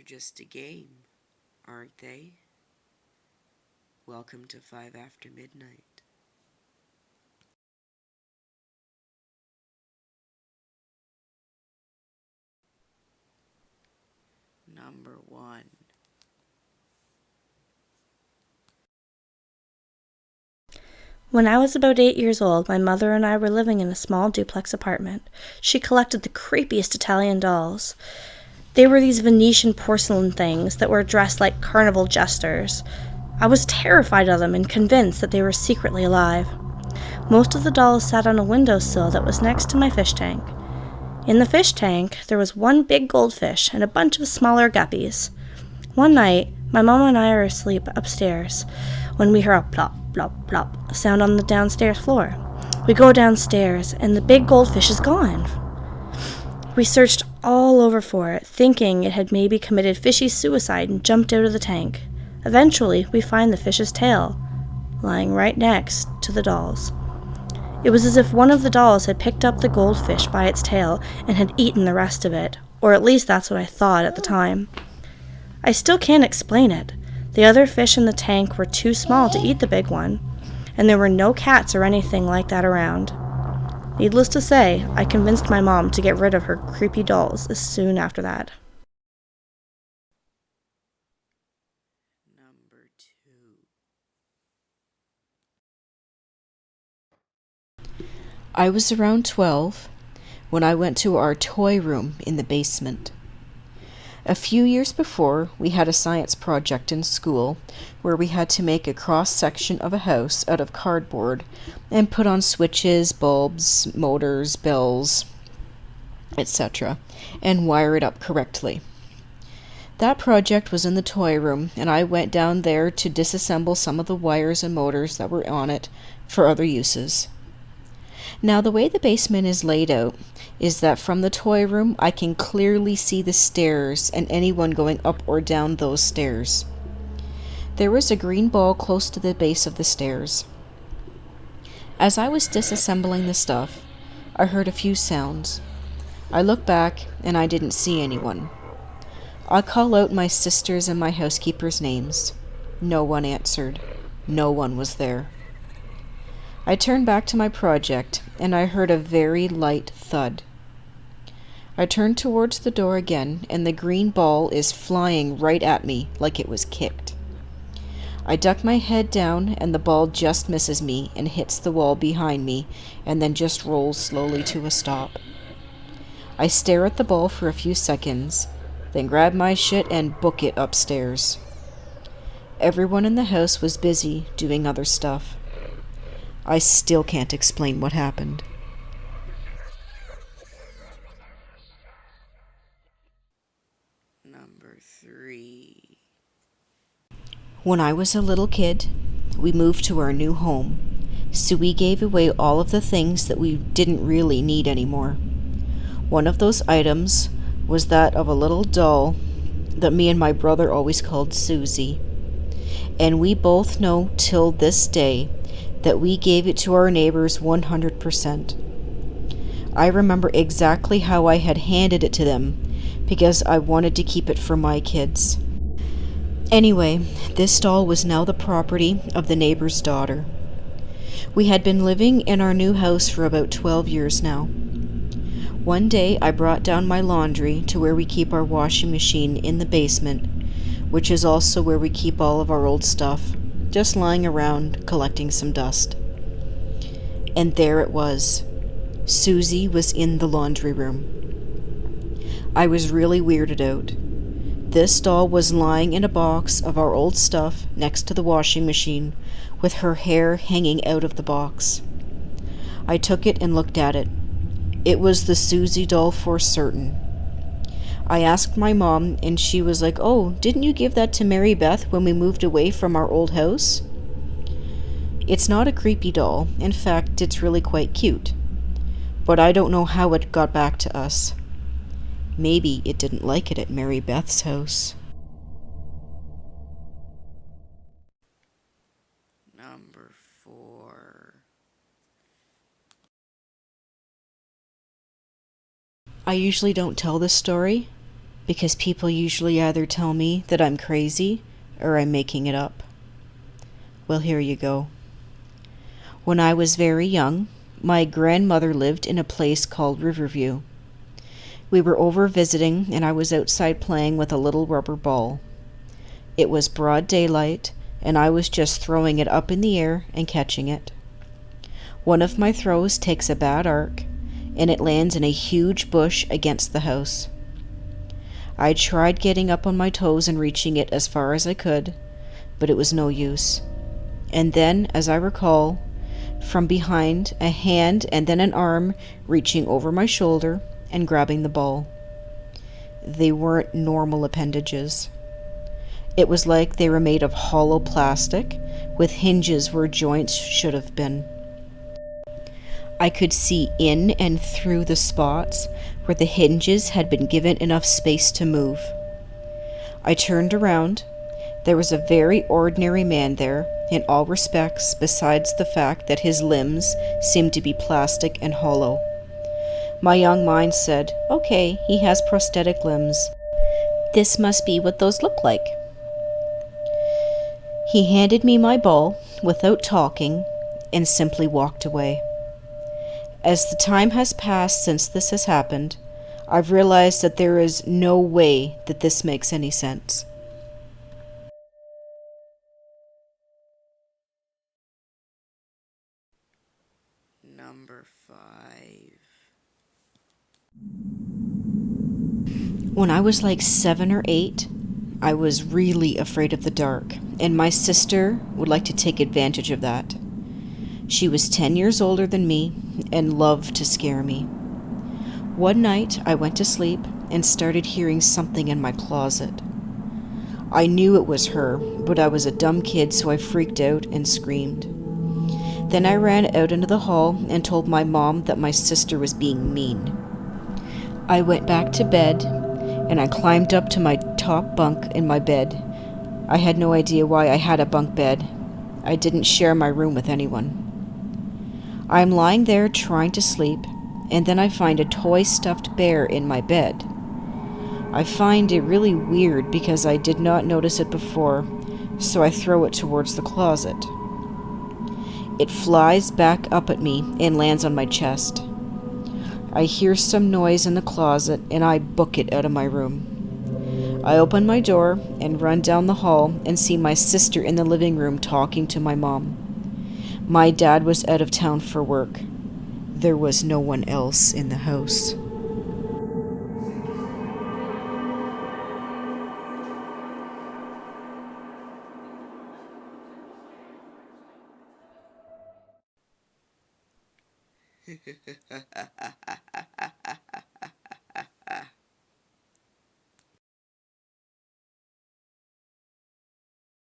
just a game, aren't they? Welcome to 5 after midnight. Number 1. When I was about 8 years old, my mother and I were living in a small duplex apartment. She collected the creepiest Italian dolls. They were these Venetian porcelain things that were dressed like carnival jesters. I was terrified of them and convinced that they were secretly alive. Most of the dolls sat on a windowsill that was next to my fish tank. In the fish tank, there was one big goldfish and a bunch of smaller guppies. One night, my mom and I are asleep upstairs when we hear a plop, plop, plop sound on the downstairs floor. We go downstairs, and the big goldfish is gone. We searched all over for it, thinking it had maybe committed fishy suicide and jumped out of the tank. Eventually, we find the fish's tail, lying right next to the dolls. It was as if one of the dolls had picked up the goldfish by its tail and had eaten the rest of it, or at least that's what I thought at the time. I still can't explain it. The other fish in the tank were too small to eat the big one, and there were no cats or anything like that around. Needless to say, I convinced my mom to get rid of her creepy dolls as soon after that. Number 2. I was around 12 when I went to our toy room in the basement. A few years before, we had a science project in school where we had to make a cross-section of a house out of cardboard and put on switches, bulbs, motors, bells, etc., and wire it up correctly. That project was in the toy room, and I went down there to disassemble some of the wires and motors that were on it for other uses. Now, the way the basement is laid out is that from the toy room, I can clearly see the stairs and anyone going up or down those stairs. There was a green ball close to the base of the stairs. As I was disassembling the stuff, I heard a few sounds. I looked back and I didn't see anyone. I call out my sister's and my housekeeper's names. No one answered. No one was there. I turned back to my project, and I heard a very light thud. I turned towards the door again, and the green ball is flying right at me like it was kicked. I duck my head down, and the ball just misses me and hits the wall behind me, and then just rolls slowly to a stop. I stare at the ball for a few seconds, then grab my shit and book it upstairs. Everyone in the house was busy doing other stuff. I still can't explain what happened. Number 3. When I was a little kid, we moved to our new home, so we gave away all of the things that we didn't really need anymore. One of those items was that of a little doll that me and my brother always called Suzy. And we both know till this day that we gave it to our neighbors 100%. I remember exactly how I had handed it to them because I wanted to keep it for my kids. Anyway, this doll was now the property of the neighbor's daughter. We had been living in our new house for about 12 years now. One day I brought down my laundry to where we keep our washing machine in the basement, which is also where we keep all of our old stuff, just lying around collecting some dust. And there it was. Suzy was in the laundry room. I was really weirded out. This doll was lying in a box of our old stuff next to the washing machine, with her hair hanging out of the box. I took it and looked at it. It was the Suzy doll for certain. I asked my mom, and she was like, "Oh, didn't you give that to Mary Beth when we moved away from our old house?" It's not a creepy doll. In fact, it's really quite cute. But I don't know how it got back to us. Maybe it didn't like it at Mary Beth's house. Number 4. I usually don't tell this story, because people usually either tell me that I'm crazy or I'm making it up. Well, here you go. When I was very young, my grandmother lived in a place called Riverview. We were over visiting, and I was outside playing with a little rubber ball. It was broad daylight, and I was just throwing it up in the air and catching it. One of my throws takes a bad arc, and it lands in a huge bush against the house. I tried getting up on my toes and reaching it as far as I could, but it was no use. And then, as I recall, from behind, a hand and then an arm reaching over my shoulder and grabbing the ball. They weren't normal appendages. It was like they were made of hollow plastic with hinges where joints should have been. I could see in and through the spots where the hinges had been given enough space to move. I turned around. There was a very ordinary man there, in all respects, besides the fact that his limbs seemed to be plastic and hollow. My young mind said, "Okay, he has prosthetic limbs. This must be what those look like." He handed me my ball without talking and simply walked away. As the time has passed since this has happened, I've realized that there is no way that this makes any sense. Number 5. When I was like 7 or 8, I was really afraid of the dark, and my sister would like to take advantage of that. She was 10 years older than me and loved to scare me. One night I went to sleep and started hearing something in my closet. I knew it was her, but I was a dumb kid, so I freaked out and screamed. Then I ran out into the hall and told my mom that my sister was being mean. I went back to bed and I climbed up to my top bunk in my bed. I had no idea why I had a bunk bed. I didn't share my room with anyone. I'm lying there trying to sleep, and then I find a toy stuffed bear in my bed. I find it really weird because I did not notice it before, so I throw it towards the closet. It flies back up at me and lands on my chest. I hear some noise in the closet and I book it out of my room. I open my door and run down the hall and see my sister in the living room talking to my mom. My dad was out of town for work. There was no one else in the house.